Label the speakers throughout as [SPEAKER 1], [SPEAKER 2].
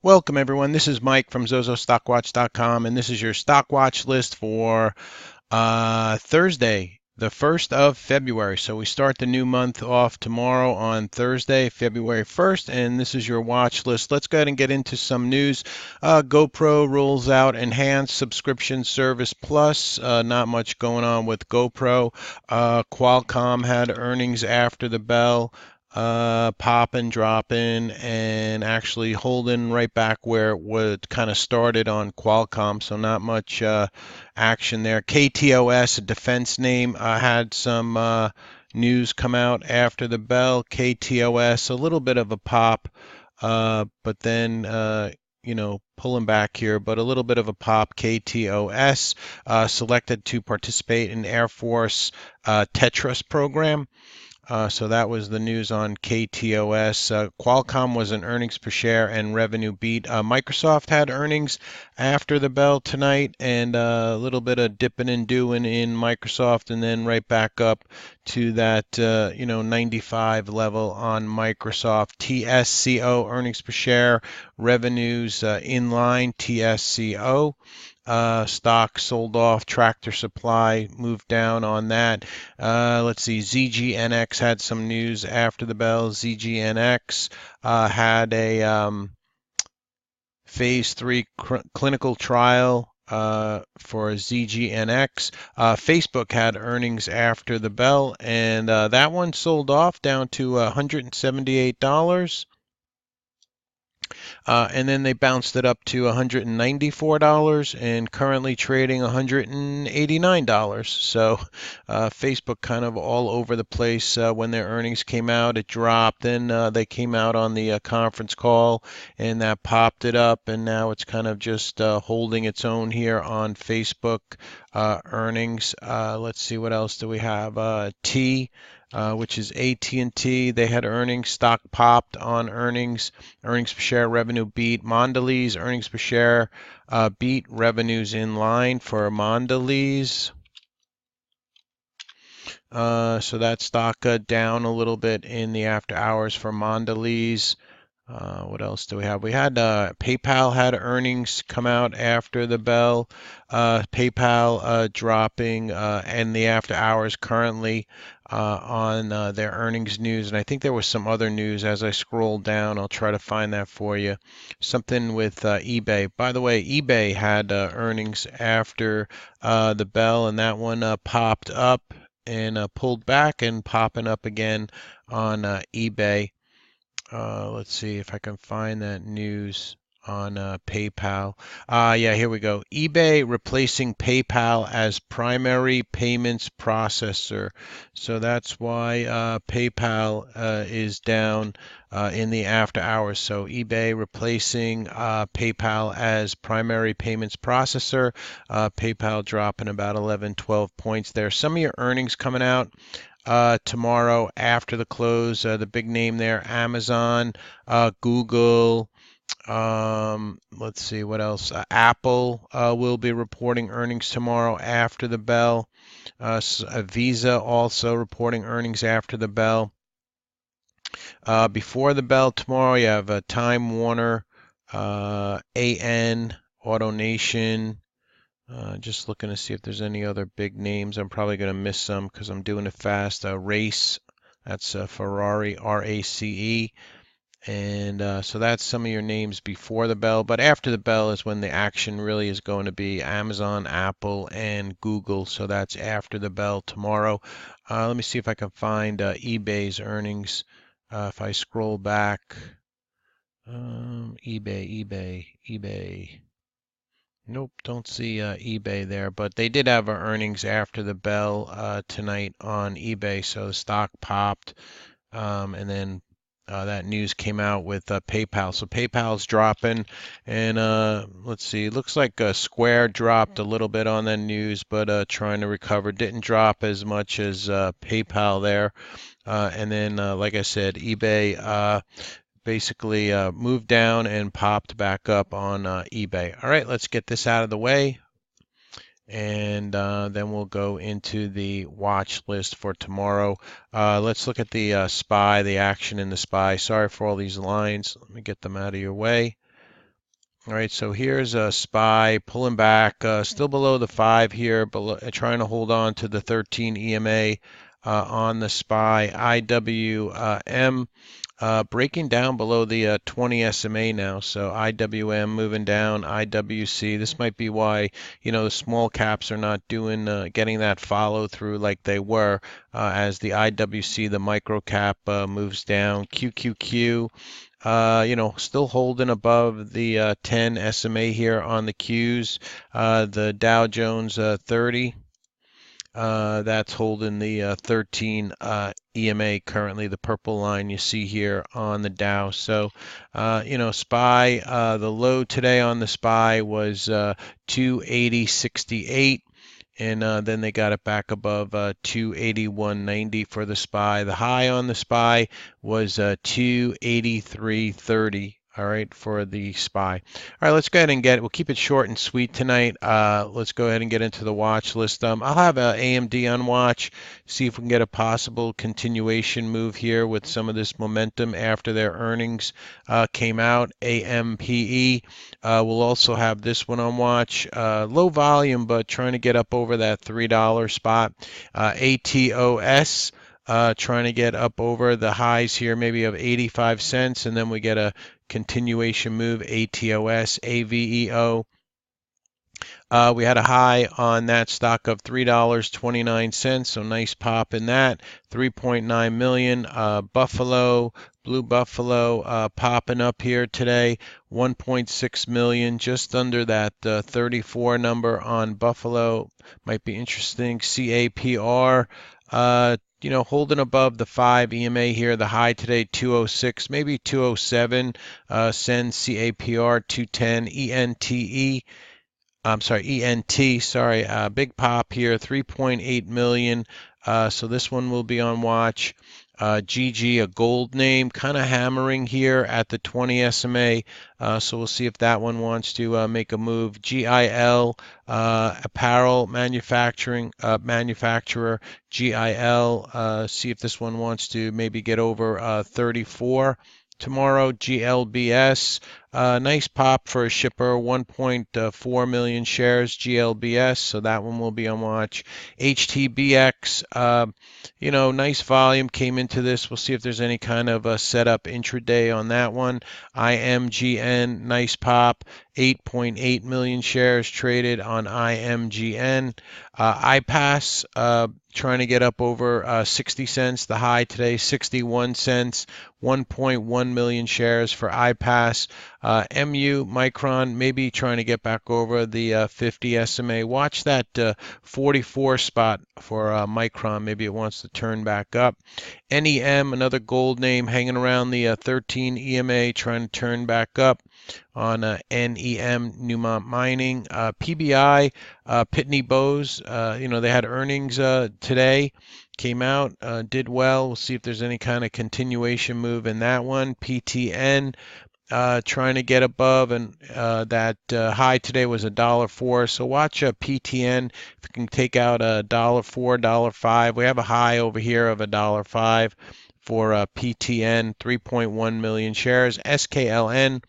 [SPEAKER 1] Welcome everyone. This is Mike from ZozoStockWatch.com, and this is your stock watch list for Thursday, the 1st of February. So we start the new month off tomorrow on Thursday, February 1st, and this is your watch list. Let's go ahead and get into some news. GoPro rolls out enhanced subscription service plus. Not much going on with GoPro. Qualcomm had earnings after the bell. Popping, dropping, and actually holding right back where it would kind of started on Qualcomm. So not much action there. KTOS, a defense name, had some news come out after the bell. KTOS, a little bit of a pop, but then pulling back here, but a little bit of a pop. KTOS selected to participate in Air Force Tetris program. So that was the news on KTOS. Qualcomm was an earnings per share and revenue beat. Microsoft had earnings after the bell tonight, and a little bit of dipping and doing in Microsoft, and then right back up to that 95 level on Microsoft. TSCO earnings per share, revenues in line. TSCO. Stock sold off. Tractor Supply moved down on that. Let's see. ZGNX had some news after the bell. ZGNX had a phase 3 clinical trial for ZGNX. Facebook had earnings after the bell, and that one sold off down to $178. And then they bounced it up to $194 and currently trading $189. So Facebook kind of all over the place. When their earnings came out, it dropped. Then they came out on the conference call and that popped it up. And now it's kind of just holding its own here on Facebook earnings. Let's see, what else do we have? Which is AT&T. They had earnings. Stock popped on earnings. Earnings per share, revenue beat. Mondelez earnings per share beat. Revenues in line for Mondelez. So that stock down a little bit in the after hours for Mondelez. What else do we have? We had PayPal had earnings come out after the bell. PayPal dropping in the after hours currently on their earnings news. And I think there was some other news as I scroll down. I'll try to find that for you. Something with eBay. By the way, eBay had earnings after the bell, and that one popped up and pulled back and popping up again on eBay. Let's see if I can find that news on PayPal. Yeah, here we go. eBay replacing PayPal as primary payments processor. So that's why PayPal is down in the after hours. So eBay replacing PayPal as primary payments processor. PayPal dropping about 11, 12 points there. Some of your earnings coming out tomorrow after the close. The big name there, Amazon, Google. Let's see what else. Apple will be reporting earnings tomorrow after the bell. Visa also reporting earnings after the bell. Before the bell tomorrow, you have Time Warner, AN, AutoNation. Just looking to see if there's any other big names. I'm probably going to miss some because I'm doing it fast. Race, that's Ferrari, RACE. And so that's some of your names before the bell. But after the bell is when the action really is going to be Amazon, Apple, and Google. So that's after the bell tomorrow. Let me see if I can find eBay's earnings. If I scroll back, eBay. Nope, don't see eBay there, but they did have earnings after the bell tonight on eBay, so the stock popped, and then that news came out with PayPal. So PayPal's dropping, and let's see, looks like Square dropped a little bit on that news, but trying to recover. Didn't drop as much as PayPal there, and then like I said, eBay. Basically moved down and popped back up on eBay. All right, let's get this out of the way, and then we'll go into the watch list for tomorrow. Let's look at the SPY, the action in the SPY. Sorry for all these lines. Let me get them out of your way. All right, so here's a SPY pulling back, still below the 5 here, below, trying to hold on to the 13 EMA on the SPY. IWM breaking down below the 20 SMA now, so IWM moving down, IWC. This might be why, the small caps are not doing getting that follow through like they were, as the IWC, the micro cap, moves down. QQQ. Still holding above the 10 SMA here on the Qs. The Dow Jones 30, that's holding the 13 EMA currently, the purple line you see here on the Dow. So, SPY, the low today on the SPY was 280.68. And then they got it back above 281.90 for the SPY. The high on the SPY was 283.30. All right, for the SPY. All right, let's go ahead and we'll keep it short and sweet tonight. Let's go ahead and get into the watch list. I'll have AMD on watch, see if we can get a possible continuation move here with some of this momentum after their earnings came out. AMPE. We'll also have this one on watch. Low volume, but trying to get up over that $3 spot. ATOS. Trying to get up over the highs here, maybe of 85 cents, and then we get a continuation move. ATOS, AVEO. We had a high on that stock of $3.29, so nice pop in that. 3.9 million. Blue Buffalo, popping up here today. 1.6 million, just under that 34 number on Buffalo. Might be interesting. CAPR. Holding above the 5 EMA here. The high today, 206, maybe 207. Send CAPR 210. ENTE. I'm sorry, ENT, sorry, big pop here, 3.8 million. So this one will be on watch. GG, a gold name, kind of hammering here at the 20 SMA. So we'll see if that one wants to make a move. GIL, apparel manufacturer, GIL. See if this one wants to maybe get over 34. Tomorrow, GLBS, nice pop for a shipper, 1.4 million shares, GLBS, so that one will be on watch. HTBX, nice volume came into this. We'll see if there's any kind of a setup intraday on that one. IMGN, nice pop, 8.8 million shares traded on IMGN. iPass, trying to get up over 60 cents. The high today, 61 cents. 1.1 million shares for iPass. MU Micron, maybe trying to get back over the 50 SMA. Watch that 44 spot for Micron. Maybe it wants to turn back up. NEM, another gold name, hanging around the 13 EMA, trying to turn back up on NEM, Newmont Mining. PBI, Pitney Bowes, they had earnings today. Came out, did well. We'll see if there's any kind of continuation move in that one. PTN, trying to get above, and that high today was $1.04. So watch PTN if you can take out $1.04, $1.05. We have a high over here of $1.05 for PTN, 3.1 million shares. SKLN.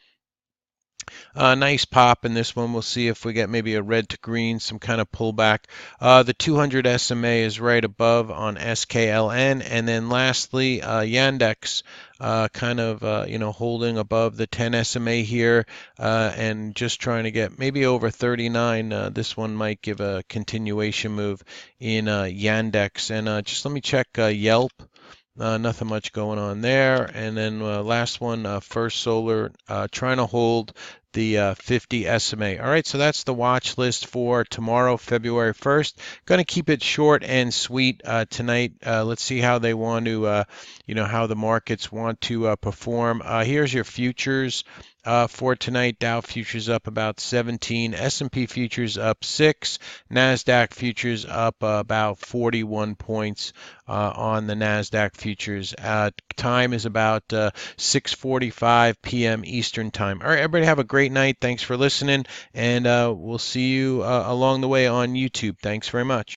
[SPEAKER 1] Nice pop in this one. We'll see if we get maybe a red to green, some kind of pullback. The 200 SMA is right above on SKLN. And then lastly, Yandex, holding above the 10 SMA here, and just trying to get maybe over 39. This one might give a continuation move in Yandex. And just let me check Yelp. Nothing much going on there. And then last one, First Solar, trying to hold the 50 SMA. All right, so that's the watch list for tomorrow, February 1st. Going to keep it short and sweet tonight. Let's see how they want to, how the markets want to perform. Here's your futures. For tonight, Dow futures up about 17, S&P futures up 6, NASDAQ futures up about 41 points on the NASDAQ futures. Time is about 6:45 p.m. Eastern Time. All right, everybody have a great night. Thanks for listening, and we'll see you along the way on YouTube. Thanks very much.